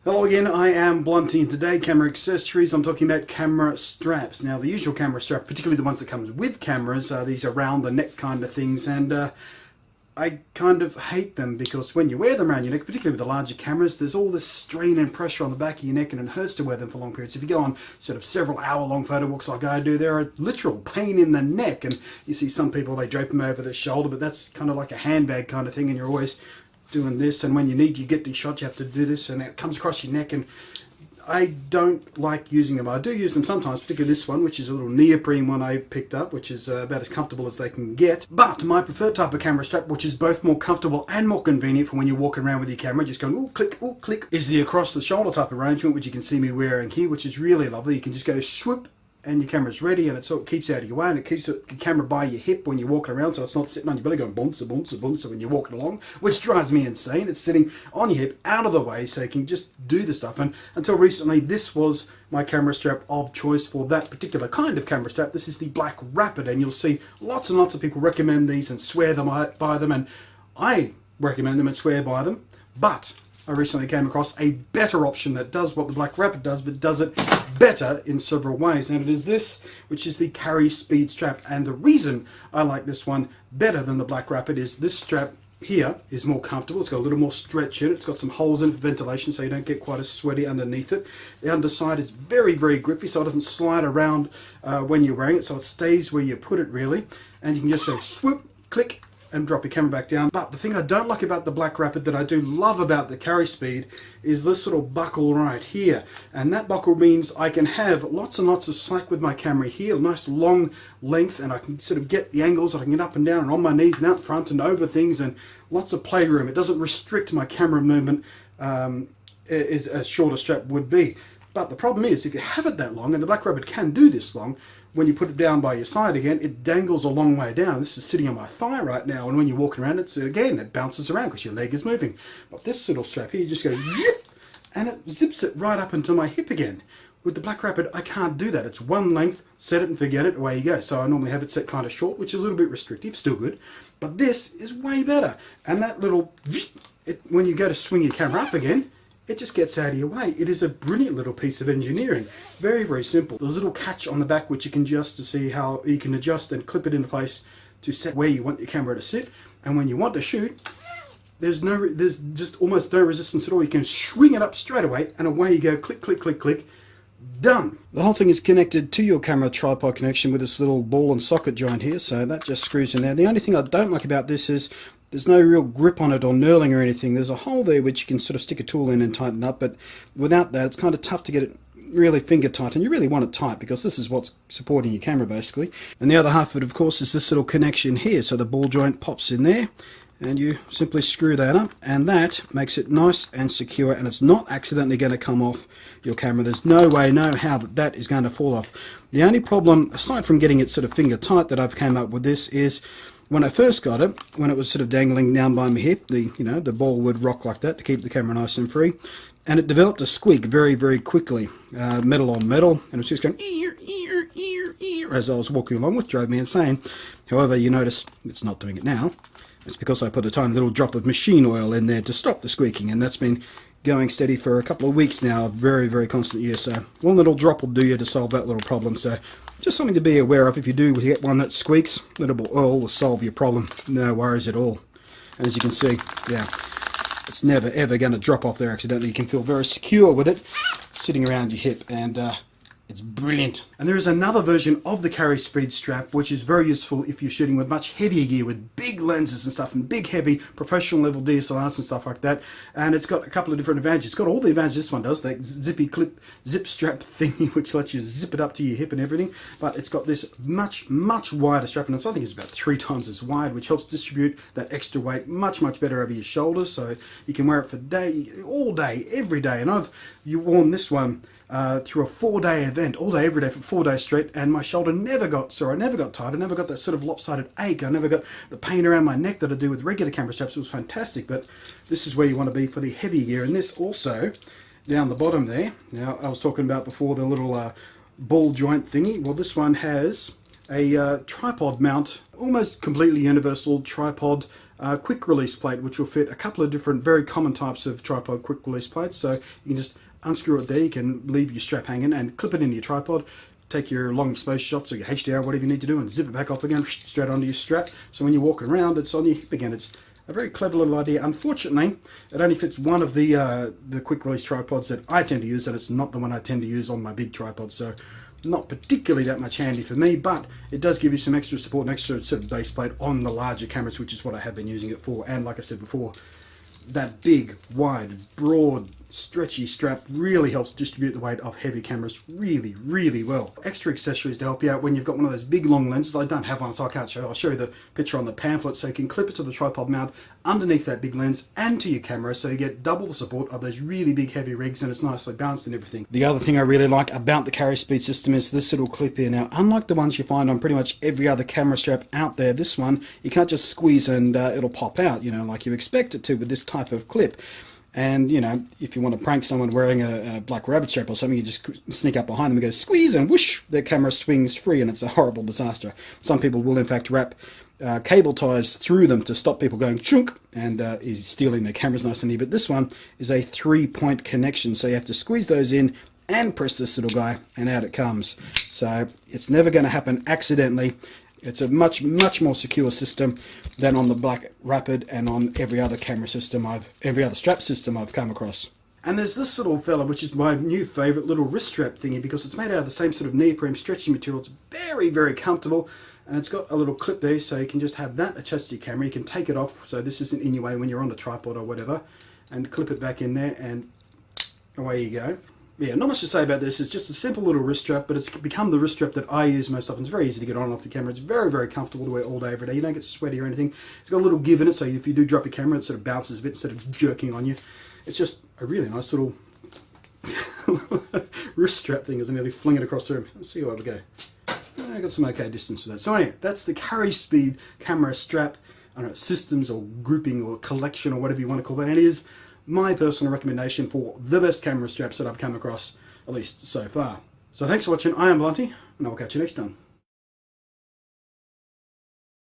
Hello again, I am Blunty and today camera accessories. I'm talking about camera straps. Now the usual camera strap, particularly the ones that comes with cameras, these are around the neck kind of things, and I kind of hate them because when you wear them around your neck, particularly with the larger cameras, there's all this strain and pressure on the back of your neck and it hurts to wear them for long periods. If you go on sort of several hour-long photo walks like I do, they're a literal pain in the neck, and you see some people, they drape them over their shoulder, but that's kind of like a handbag kind of thing, and you're always doing this, and when you get these shots you have to do this, and it comes across your neck, and I don't like using them. I do use them sometimes, particularly this one, which is a little neoprene one I picked up, which is about as comfortable as they can get. But my preferred type of camera strap, which is both more comfortable and more convenient for when you're walking around with your camera, just going ooh click, is the across the shoulder type arrangement, which you can see me wearing here, which is really lovely. You can just go swoop and your camera's ready, and it sort of keeps out of your way, and it keeps the camera by your hip when you're walking around, so it's not sitting on your belly going bounce when you're walking along, which drives me insane. It's sitting on your hip, out of the way, so you can just do the stuff. And until recently, this was my camera strap of choice for that particular kind of camera strap. This is the Black Rapid, and you'll see lots and lots of people recommend these and swear by them, and I recommend them and swear by them, but I recently came across a better option that does what the Black Rapid does, but does it better in several ways, and it is this, which is the Carry Speed strap. And the reason I like this one better than the Black Rapid is this strap here is more comfortable. It's got a little more stretch in it. It's got some holes in it for ventilation, so you don't get quite as sweaty underneath it. The underside is very grippy, so it doesn't slide around when you're wearing it, so it stays where you put it really, and you can just go swoop, click, and drop your camera back down. But the thing I don't like about the Black Rapid that I do love about the Carry Speed is this little buckle right here, and that buckle means I can have lots and lots of slack with my camera here, a nice long length, and I can sort of get the angles. I can get up and down and on my knees and out front and over things, and lots of playroom. It doesn't restrict my camera movement as a shorter strap would be. But the problem is, if you have it that long, and the Black Rapid can do this long, when you put it down by your side again, it dangles a long way down. This is sitting on my thigh right now, and when you're walking around, it bounces around because your leg is moving. But this little strap here, you just go zip, and it zips it right up into my hip again. With the Black Rapid, I can't do that. It's one length, set it and forget it, away you go. So I normally have it set kind of short, which is a little bit restrictive, still good. But this is way better. And that little, when you go to swing your camera up again, it just gets out of your way. It is a brilliant little piece of engineering. Very simple. There's a little catch on the back which you can adjust to see how you can adjust and clip it into place to set where you want your camera to sit. And when you want to shoot, there's just almost no resistance at all. You can swing it up straight away, and away you go. Click, done. The whole thing is connected to your camera tripod connection with this little ball and socket joint here, so that just screws in there. The only thing I don't like about this is there's no real grip on it or knurling or anything. There's a hole there which you can sort of stick a tool in and tighten up, but without that it's kind of tough to get it really finger tight, and you really want it tight because this is what's supporting your camera basically. And the other half of it, of course, is this little connection here, so the ball joint pops in there and you simply screw that up, and that makes it nice and secure, and it's not accidentally going to come off your camera. There's no way, no how that is going to fall off. The only problem, aside from getting it sort of finger tight, that I've came up with this is when I first got it, when it was sort of dangling down by my hip, the ball would rock like that to keep the camera nice and free, and it developed a squeak very quickly, metal on metal, and it was just going ear as I was walking along, which drove me insane. However, you notice it's not doing it now. It's because I put a tiny little drop of machine oil in there to stop the squeaking, and that's been going steady for a couple of weeks now, very constant use. So one little drop will do you to solve that little problem. So just something to be aware of. If you do get one that squeaks, a little oil will solve your problem. No worries at all. And as you can see, yeah, it's never ever going to drop off there accidentally. You can feel very secure with it sitting around your hip, and it's brilliant. And there is another version of the Carry Speed strap which is very useful if you're shooting with much heavier gear, with big lenses and stuff, and big heavy professional level DSLRs and stuff like that. And it's got a couple of different advantages. It's got all the advantages this one does, that zippy clip zip strap thingy which lets you zip it up to your hip and everything, but it's got this much wider strap, and I think it's about 3 times as wide, which helps distribute that extra weight much better over your shoulders, so you can wear it for all day, every day. And you worn this one through a 4-day event, all day, every day for 4 days straight, and my shoulder never got sore, I never got tired, I never got that sort of lopsided ache, I never got the pain around my neck that I do with regular camera straps. It was fantastic. But this is where you want to be for the heavy gear. And this also, down the bottom there, now I was talking about before the little ball joint thingy, well this one has a tripod mount, almost completely universal tripod quick release plate, which will fit a couple of different very common types of tripod quick release plates. So you can just unscrew it there, you can leave your strap hanging and clip it into your tripod, take your long exposure shots or your HDR, whatever you need to do, and zip it back off again, straight onto your strap. So when you're walking around, it's on your hip again. It's a very clever little idea. Unfortunately, it only fits one of the quick release tripods that I tend to use, and it's not the one I tend to use on my big tripod. So not particularly that much handy for me, but it does give you some extra support, an extra sort of base plate on the larger cameras, which is what I have been using it for. And like I said before, that big, wide, broad, stretchy strap really helps distribute the weight of heavy cameras really, really well. Extra accessories to help you out when you've got one of those big long lenses. I don't have one, so I can't show. I'll show you the picture on the pamphlet, so you can clip it to the tripod mount underneath that big lens and to your camera, so you get double the support of those really big heavy rigs, and it's nicely balanced and everything. The other thing I really like about the carry speed system is this little clip here. Now, unlike the ones you find on pretty much every other camera strap out there, this one you can't just squeeze and it'll pop out, you know, like you expect it to with this type of clip. And, you know, if you want to prank someone wearing a black rabbit strap or something, you just sneak up behind them and go squeeze, and whoosh, their camera swings free, and it's a horrible disaster. Some people will, in fact, wrap cable ties through them to stop people going chunk and is stealing their cameras nice and neat. But this one is a 3-point connection, so you have to squeeze those in and press this little guy, and out it comes. So it's never going to happen accidentally. It's a much more secure system than on the Black Rapid and on every other camera system every other strap system I've come across. And there's this little fella, which is my new favourite little wrist strap thingy, because it's made out of the same sort of neoprene stretchy material. It's very, very comfortable, and it's got a little clip there, so you can just have that attached to your camera. You can take it off, so this isn't in your way when you're on the tripod or whatever, and clip it back in there, and away you go. Yeah, not much to say about this. It's just a simple little wrist strap, but it's become the wrist strap that I use most often. It's very easy to get on and off the camera. It's very, very comfortable to wear all day, every day. You don't get sweaty or anything. It's got a little give in it, so if you do drop your camera, it sort of bounces a bit instead of jerking on you. It's just a really nice little wrist strap thing as I nearly fling it across the room. Let's see how we go. I got some okay distance for that. So anyway, that's the carry speed camera strap. I don't know, systems or grouping or collection or whatever you want to call that. And it is my personal recommendation for the best camera straps that I've come across, at least so far. So thanks for watching. I am Blunty, and I will catch you next time.